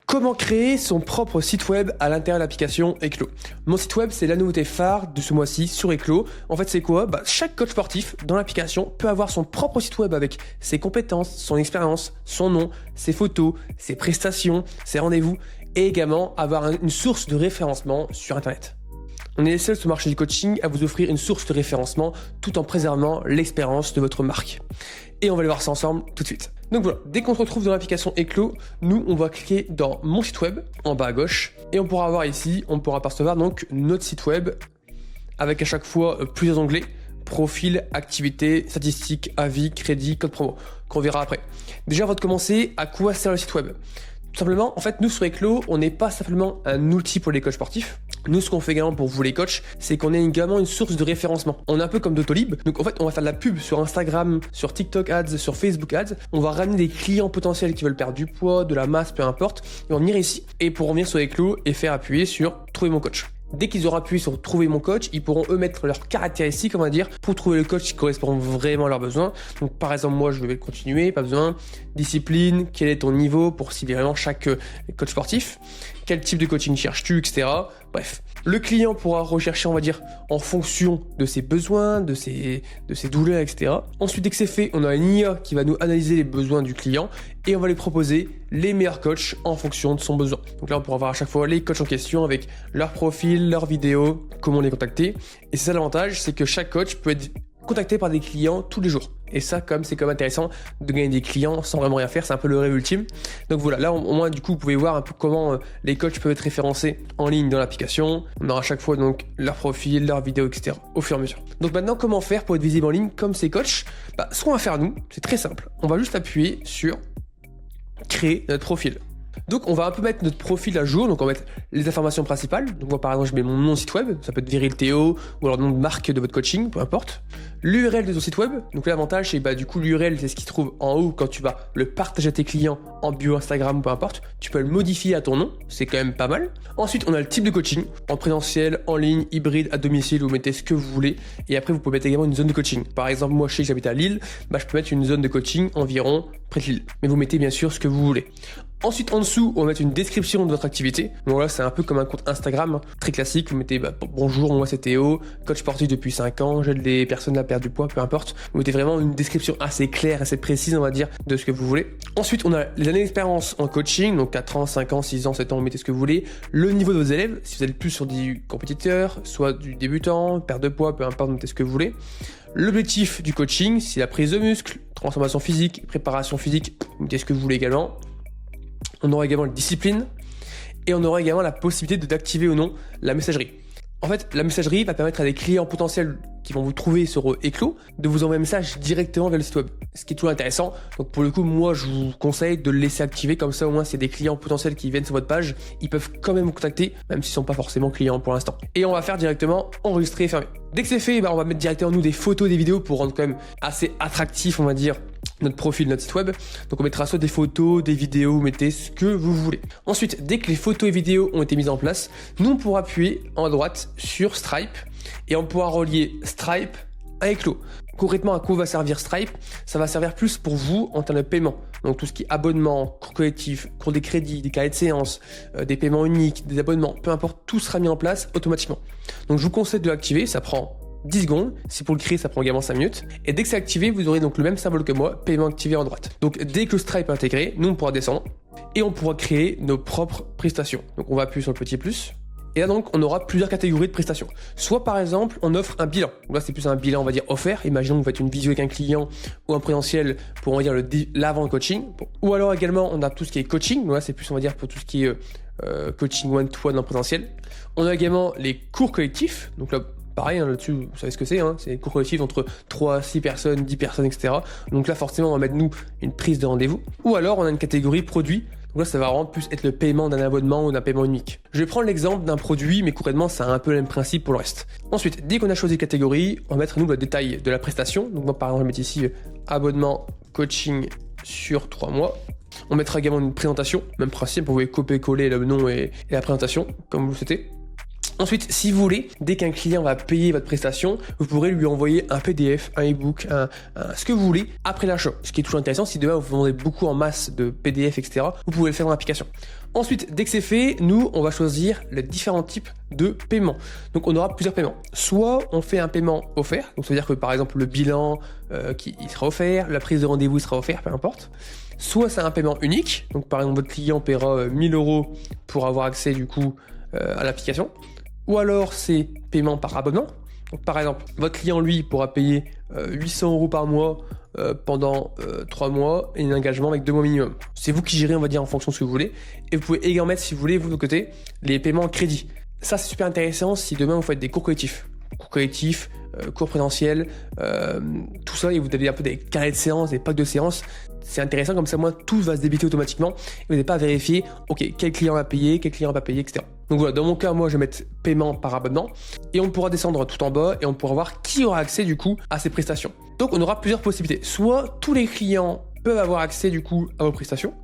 Comment créer son propre site web à l'intérieur de l'application Eklo? Mon site web, c'est la nouveauté phare de ce mois-ci sur Eklo. En fait, c'est quoi? Chaque coach sportif dans l'application peut avoir son propre site web avec ses compétences, son expérience, son nom, ses photos, ses prestations, ses rendez-vous et également avoir une source de référencement sur Internet. On est les seuls sur le marché du coaching à vous offrir une source de référencement tout en préservant l'expérience de votre marque. Et on va aller voir ça ensemble tout de suite. Donc voilà, dès qu'on se retrouve dans l'application Eklo, nous on va cliquer dans mon site web en bas à gauche et on pourra voir ici, on pourra apercevoir donc notre site web avec à chaque fois plusieurs onglets, profil, activité, statistiques, avis, crédit, code promo, qu'on verra après. Déjà avant de commencer, à quoi sert le site web? Tout simplement, en fait, nous sur Eklo, on n'est pas simplement un outil pour les coachs sportifs. Nous, ce qu'on fait également pour vous les coachs, c'est qu'on est également une source de référencement. On est un peu comme Doctolib. Donc en fait, on va faire de la pub sur Instagram, sur TikTok Ads, sur Facebook Ads. On va ramener des clients potentiels qui veulent perdre du poids, de la masse, peu importe. Ils vont venir ici et pour revenir sur Eklo et faire appuyer sur Trouver mon coach. Dès qu'ils auront appuyé sur Trouver mon coach, ils pourront eux mettre leurs caractéristiques, on va dire, pour trouver le coach qui correspond vraiment à leurs besoins. Donc par exemple, moi je vais continuer, pas besoin. Discipline, quel est ton niveau pour cibler vraiment chaque coach sportif. Quel type de coaching cherches-tu, etc. Bref. Le client pourra rechercher, on va dire, en fonction de ses besoins, de ses douleurs, etc. Ensuite, dès que c'est fait, on a une IA qui va nous analyser les besoins du client et on va lui proposer les meilleurs coachs en fonction de son besoin. Donc là, on pourra voir à chaque fois les coachs en question avec leur profil, leurs vidéos, comment les contacter. Et c'est ça l'avantage, c'est que chaque coach peut être contacté par des clients tous les jours. Et ça, c'est quand même intéressant de gagner des clients sans vraiment rien faire. C'est un peu le rêve ultime. Donc voilà, là au moins du coup, vous pouvez voir un peu comment les coachs peuvent être référencés en ligne dans l'application. On aura à chaque fois donc leur profil, leurs vidéos, etc. au fur et à mesure. Donc maintenant, comment faire pour être visible en ligne comme ces coachs? Ce qu'on va faire nous, c'est très simple. On va juste appuyer sur créer notre profil. Donc on va un peu mettre notre profil à jour, donc on va mettre les informations principales. Donc moi par exemple je mets mon nom de site web, ça peut être Viril Théo ou alors le nom de marque de votre coaching, peu importe. L'URL de ton site web, donc l'avantage c'est du coup l'URL c'est ce qui se trouve en haut quand tu vas le partager à tes clients en bio Instagram, peu importe. Tu peux le modifier à ton nom, c'est quand même pas mal. Ensuite on a le type de coaching, en présentiel, en ligne, hybride, à domicile, vous mettez ce que vous voulez. Et après vous pouvez mettre également une zone de coaching. Par exemple moi je sais que j'habite à Lille, je peux mettre une zone de coaching environ près de Lille. Mais vous mettez bien sûr ce que vous voulez. Ensuite, en dessous, on va mettre une description de votre activité. Donc là, c'est un peu comme un compte Instagram, très classique. Vous mettez bonjour, moi c'est Théo, coach sportif depuis 5 ans, j'aide les personnes à perdre du poids, peu importe. Vous mettez vraiment une description assez claire, assez précise, on va dire, de ce que vous voulez. Ensuite, on a les années d'expérience en coaching, donc 4 ans, 5 ans, 6 ans, 7 ans, vous mettez ce que vous voulez. Le niveau de vos élèves, si vous êtes plus sur du compétiteur, soit du débutant, perte de poids, peu importe, vous mettez ce que vous voulez. L'objectif du coaching, c'est la prise de muscle, transformation physique, préparation physique, vous mettez ce que vous voulez également. On aura également la discipline et on aura également la possibilité d'activer ou non la messagerie. En fait, la messagerie va permettre à des clients potentiels qui vont vous trouver sur Eklo de vous envoyer un message directement vers le site web. Ce qui est toujours intéressant. Donc pour le coup, moi je vous conseille de le laisser activer comme ça au moins c'est des clients potentiels qui viennent sur votre page, ils peuvent quand même vous contacter même s'ils sont pas forcément clients pour l'instant. Et on va faire directement enregistrer et fermer. Dès que c'est fait, on va mettre directement nous des photos, des vidéos pour rendre quand même assez attractif, on va dire, notre profil, notre site web. Donc on mettra soit des photos, des vidéos, vous mettez ce que vous voulez. Ensuite, dès que les photos et vidéos ont été mises en place, nous on pourra appuyer en droite sur Stripe et on pourra relier Stripe à Eklo. Concrètement, à quoi va servir Stripe? Ça va servir plus pour vous en termes de paiement. Donc tout ce qui est abonnement, cours collectif, cours des crédits, des carnets de séance, des paiements uniques, des abonnements, peu importe, tout sera mis en place automatiquement. Donc je vous conseille de l'activer, ça prend 10 secondes, si pour le créer ça prend également 5 minutes, et dès que c'est activé, vous aurez donc le même symbole que moi, paiement activé en droite. Donc dès que le Stripe est intégré, nous on pourra descendre, et on pourra créer nos propres prestations. Donc on va appuyer sur le petit plus, et là donc on aura plusieurs catégories de prestations. Soit par exemple, on offre un bilan, donc là c'est plus un bilan on va dire offert, imaginons que vous faites une visio avec un client, ou un présentiel pour on va dire l'avant coaching, ou alors également on a tout ce qui est coaching, donc là c'est plus on va dire pour tout ce qui est coaching one-to-one en présentiel. On a également les cours collectifs, donc là pareil, là-dessus, vous savez ce que c'est, c'est des cours collectifs entre 3, 6 personnes, 10 personnes, etc. Donc là, forcément, on va mettre, nous, une prise de rendez-vous. Ou alors, on a une catégorie produit. Donc là, ça va vraiment plus être le paiement d'un abonnement ou d'un paiement unique. Je vais prendre l'exemple d'un produit, mais concrètement, ça a un peu le même principe pour le reste. Ensuite, dès qu'on a choisi catégorie, on va mettre, nous, le détail de la prestation. Donc moi, par exemple, je vais mettre ici abonnement coaching sur 3 mois. On mettra également une présentation, même principe, vous pouvez copier-coller le nom et la présentation, comme vous le souhaitez. Ensuite, si vous voulez, dès qu'un client va payer votre prestation, vous pourrez lui envoyer un PDF, un e-book, ce que vous voulez après l'achat. Ce qui est toujours intéressant, si demain vous vendez beaucoup en masse de PDF, etc., vous pouvez le faire dans l'application. Ensuite, dès que c'est fait, nous, on va choisir les différents types de paiements. Donc, on aura plusieurs paiements. Soit on fait un paiement offert, donc ça veut dire que par exemple le bilan il sera offert, la prise de rendez-vous sera offerte, peu importe. Soit c'est un paiement unique, donc par exemple votre client paiera 1000 € pour avoir accès du coup à l'application. Ou alors c'est paiement par abonnement. Donc, par exemple, votre client lui pourra payer 800 € par mois pendant 3 mois et un engagement avec 2 mois minimum. C'est vous qui gérez, on va dire, en fonction de ce que vous voulez. Et vous pouvez également mettre, si vous voulez, vous de votre côté, les paiements en crédit. Ça, c'est super intéressant si demain vous faites des cours collectifs. Cours collectifs, cours présentiels, tout ça, et vous avez un peu des carrés de séances, des packs de séances. C'est intéressant, comme ça, moi, tout va se débiter automatiquement. Et vous n'avez pas à vérifier, ok, quel client a payé, quel client n'a pas payé, etc. Donc voilà, dans mon cas, moi, je vais mettre paiement par abonnement. Et on pourra descendre tout en bas et on pourra voir qui aura accès, du coup, à ces prestations. Donc, on aura plusieurs possibilités. Soit tous les clients peuvent avoir accès, du coup, à vos prestations.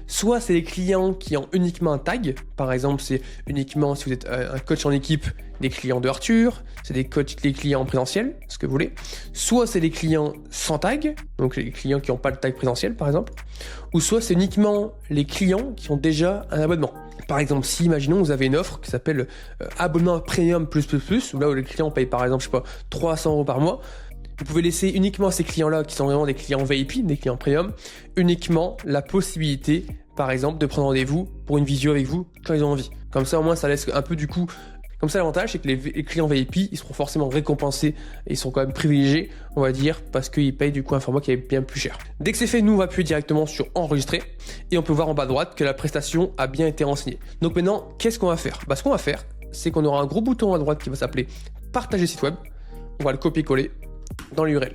Soit c'est les clients qui ont uniquement un tag. Par exemple, c'est uniquement si vous êtes un coach en équipe, des clients de Arthur. C'est des clients en présentiel, ce que vous voulez. Soit c'est les clients sans tag, donc les clients qui n'ont pas le tag présentiel, par exemple. Ou soit c'est uniquement les clients qui ont déjà un abonnement. Par exemple, si, imaginons, vous avez une offre qui s'appelle abonnement premium plus, où là où les clients payent, par exemple, je sais pas, 300 € par mois. Vous pouvez laisser uniquement à ces clients-là, qui sont vraiment des clients VIP, des clients premium, uniquement la possibilité, par exemple, de prendre rendez-vous pour une visio avec vous quand ils ont envie. Comme ça, au moins, ça laisse un peu du coup. Comme ça, l'avantage, c'est que les clients VIP, ils seront forcément récompensés et ils sont quand même privilégiés, on va dire, parce qu'ils payent du coup un format qui est bien plus cher. Dès que c'est fait, nous, on va appuyer directement sur enregistrer et on peut voir en bas à droite que la prestation a bien été renseignée. Donc maintenant, qu'est-ce qu'on va faire ? Ce qu'on va faire, c'est qu'on aura un gros bouton à droite qui va s'appeler partager site web. On va le copier-coller dans l'URL.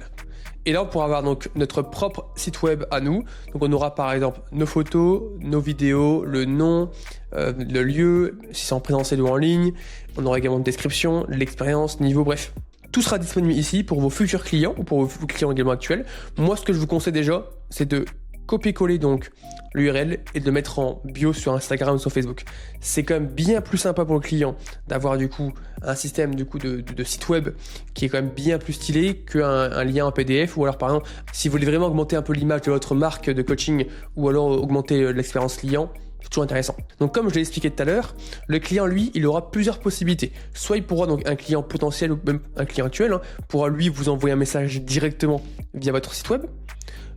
Et là, on pourra avoir donc notre propre site web à nous. Donc, on aura par exemple nos photos, nos vidéos, le nom, le lieu, si c'est en présentiel ou en ligne. On aura également une description, l'expérience, niveau, bref. Tout sera disponible ici pour vos futurs clients ou pour vos clients également actuels. Moi, ce que je vous conseille déjà, c'est de copier-coller donc l'URL et de le mettre en bio sur Instagram ou sur Facebook. C'est quand même bien plus sympa pour le client d'avoir du coup un système du coup de site web qui est quand même bien plus stylé qu'un lien en PDF, ou alors par exemple si vous voulez vraiment augmenter un peu l'image de votre marque de coaching ou alors augmenter l'expérience client. C'est toujours intéressant. Donc comme je l'ai expliqué tout à l'heure, le client lui, il aura plusieurs possibilités. Soit il pourra, donc un client potentiel ou même un client actuel, pourra lui vous envoyer un message directement via votre site web.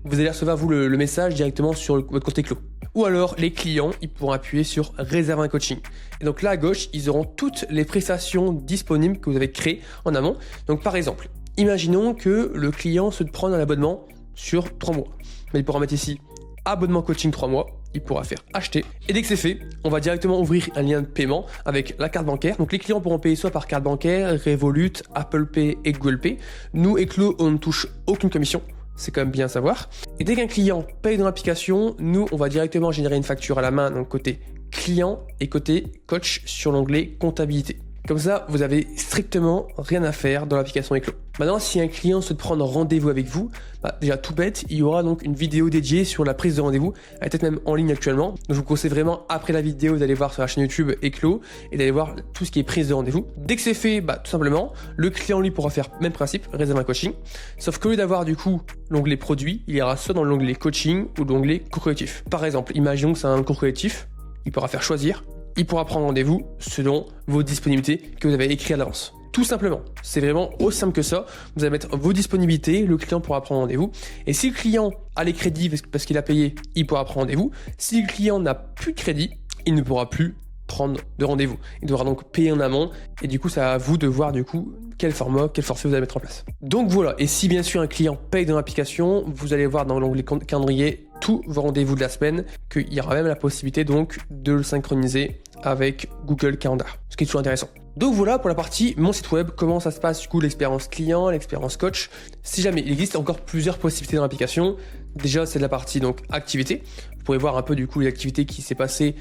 Vous allez recevoir vous le message directement sur votre compte Éclo. Ou alors les clients, ils pourront appuyer sur réserver un coaching. Et donc là à gauche, ils auront toutes les prestations disponibles que vous avez créées en amont. Donc par exemple, imaginons que le client se prenne un abonnement sur 3 mois. Il pourra mettre ici abonnement coaching 3 mois. Il pourra faire acheter. Et dès que c'est fait, on va directement ouvrir un lien de paiement avec la carte bancaire. Donc les clients pourront payer soit par carte bancaire, Revolut, Apple Pay et Google Pay. Nous, Éclo, on ne touche aucune commission. C'est quand même bien à savoir. Et dès qu'un client paye dans l'application, nous, on va directement générer une facture à la main, donc côté client et côté coach sur l'onglet comptabilité. Comme ça, vous avez strictement rien à faire dans l'application Éclo. Maintenant, si un client souhaite prendre rendez-vous avec vous, déjà tout bête, il y aura donc une vidéo dédiée sur la prise de rendez-vous. Elle est peut-être même en ligne actuellement. Donc je vous conseille vraiment, après la vidéo, d'aller voir sur la chaîne YouTube Éclo et d'aller voir tout ce qui est prise de rendez-vous. Dès que c'est fait, tout simplement, le client lui pourra faire même principe, réserver un coaching. Sauf qu'au lieu d'avoir du coup l'onglet produit, il ira soit dans l'onglet coaching ou l'onglet cours collectif. Par exemple, imaginons que c'est un cours collectif, il pourra faire choisir. Il pourra prendre rendez-vous selon vos disponibilités que vous avez écrites à l'avance. Tout simplement, c'est vraiment aussi simple que ça. Vous allez mettre vos disponibilités, le client pourra prendre rendez-vous. Et si le client a les crédits parce qu'il a payé, il pourra prendre rendez-vous. Si le client n'a plus de crédit, il ne pourra plus prendre de rendez-vous. Il devra donc payer en amont. Et du coup, c'est à vous de voir du coup quel format, quel forfait vous allez mettre en place. Donc voilà, et si bien sûr un client paye dans l'application, vous allez voir dans l'onglet calendrier tous vos rendez-vous de la semaine, qu'il y aura même la possibilité donc de le synchroniser avec Google Calendar, ce qui est toujours intéressant. Donc voilà pour la partie mon site web, comment ça se passe du coup l'expérience client, l'expérience coach. Si jamais il existe encore plusieurs possibilités dans l'application, déjà c'est de la partie donc activité. Vous pourrez voir un peu du coup les activités qui s'est passé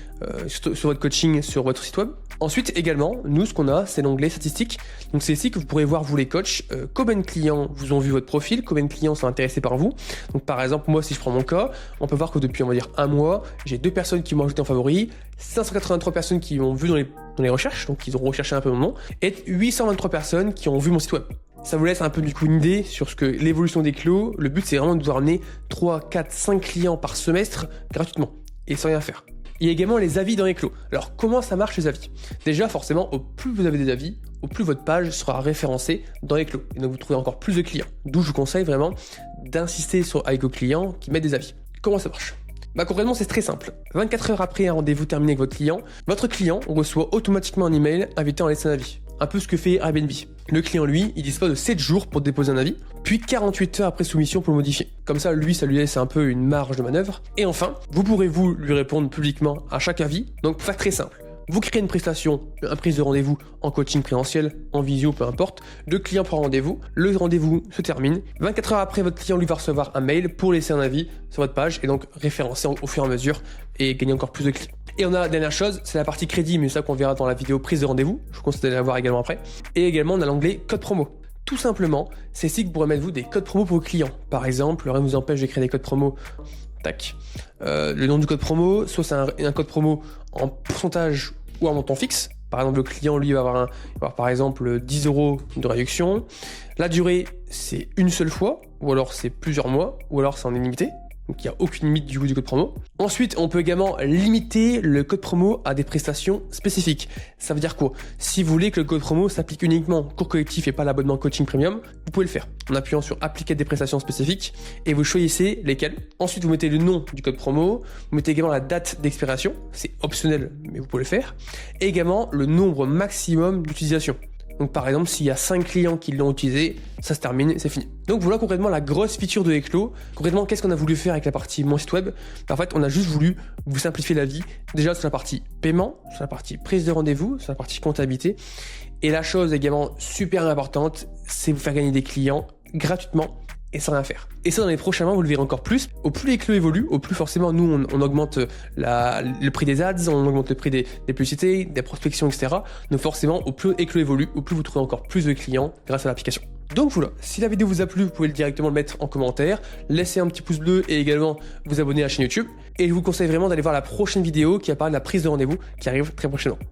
sur votre coaching sur votre site web. Ensuite également, nous ce qu'on a, c'est l'onglet statistiques. Donc c'est ici que vous pourrez voir vous les coachs, combien de clients vous ont vu votre profil, combien de clients sont intéressés par vous. Donc par exemple, moi si je prends mon cas, on peut voir que depuis on va dire un mois, j'ai 2 personnes qui m'ont ajouté en favori, 583 personnes qui m'ont vu dans les recherches, donc ils ont recherché un peu mon nom, et 823 personnes qui ont vu mon site web. Ça vous laisse un peu du coup une idée sur ce que l'évolution d'Eclo. Le but c'est vraiment de vous ramener 3, 4, 5 clients par semestre gratuitement et sans rien faire. Il y a également les avis dans Eclo. Alors comment ça marche les avis? Déjà forcément, au plus vous avez des avis, au plus votre page sera référencée dans Eclo. Et donc vous trouvez encore plus de clients. D'où je vous conseille vraiment d'insister avec vos clients qui mettent des avis. Comment ça marche? Concrètement, c'est très simple. 24 heures après un rendez-vous terminé avec votre client reçoit automatiquement un email invitant à laisser un avis. Un peu ce que fait Airbnb. Le client, lui, il dispose de 7 jours pour déposer un avis, puis 48 heures après soumission pour le modifier. Comme ça, lui, ça lui laisse un peu une marge de manœuvre. Et enfin, vous pourrez lui répondre publiquement à chaque avis. Donc, pour faire très simple, vous créez une prestation, une prise de rendez-vous en coaching présentiel, en visio, peu importe. Le client prend rendez-vous, le rendez-vous se termine. 24 heures après, votre client lui va recevoir un mail pour laisser un avis sur votre page et donc référencer au fur et à mesure et gagner encore plus de clients. Et on a la dernière chose, c'est la partie crédit, mais ça qu'on verra dans la vidéo prise de rendez-vous. Je vous conseille d'aller la voir également après. Et également, on a l'onglet code promo. Tout simplement, c'est ici que vous pourrez mettre vous des codes promo pour vos clients. Par exemple, rien ne vous empêche de créer des codes promo. Tac. Le nom du code promo, soit c'est un code promo en pourcentage ou en montant fixe. Par exemple, le client, lui, va avoir par exemple 10 € de réduction. La durée, c'est une seule fois, ou alors c'est plusieurs mois, ou alors c'est en illimité. Donc il n'y a aucune limite du code promo. Ensuite, on peut également limiter le code promo à des prestations spécifiques. Ça veut dire quoi? Si vous voulez que le code promo s'applique uniquement au cours collectif et pas à l'abonnement coaching premium, vous pouvez le faire en appuyant sur appliquer des prestations spécifiques et vous choisissez lesquelles. Ensuite, vous mettez le nom du code promo, vous mettez également la date d'expiration, c'est optionnel mais vous pouvez le faire, et également le nombre maximum d'utilisation. Donc par exemple, s'il y a 5 clients qui l'ont utilisé, ça se termine, c'est fini. Donc voilà concrètement la grosse feature de Eclo. Concrètement, qu'est-ce qu'on a voulu faire avec la partie mon site web? En fait, on a juste voulu vous simplifier la vie. Déjà sur la partie paiement, sur la partie prise de rendez-vous, sur la partie comptabilité. Et la chose également super importante, c'est vous faire gagner des clients gratuitement et sans rien faire. Et ça, dans les prochains mois, vous le verrez encore plus. Au plus Eclo évolue, au plus forcément, nous, on augmente le prix des ads, on augmente le prix des publicités, des prospections, etc. Donc forcément, au plus Eclo évolue, au plus vous trouvez encore plus de clients grâce à l'application. Donc voilà, si la vidéo vous a plu, vous pouvez directement le mettre en commentaire, laisser un petit pouce bleu et également vous abonner à la chaîne YouTube. Et je vous conseille vraiment d'aller voir la prochaine vidéo qui apparaît de la prise de rendez-vous qui arrive très prochainement.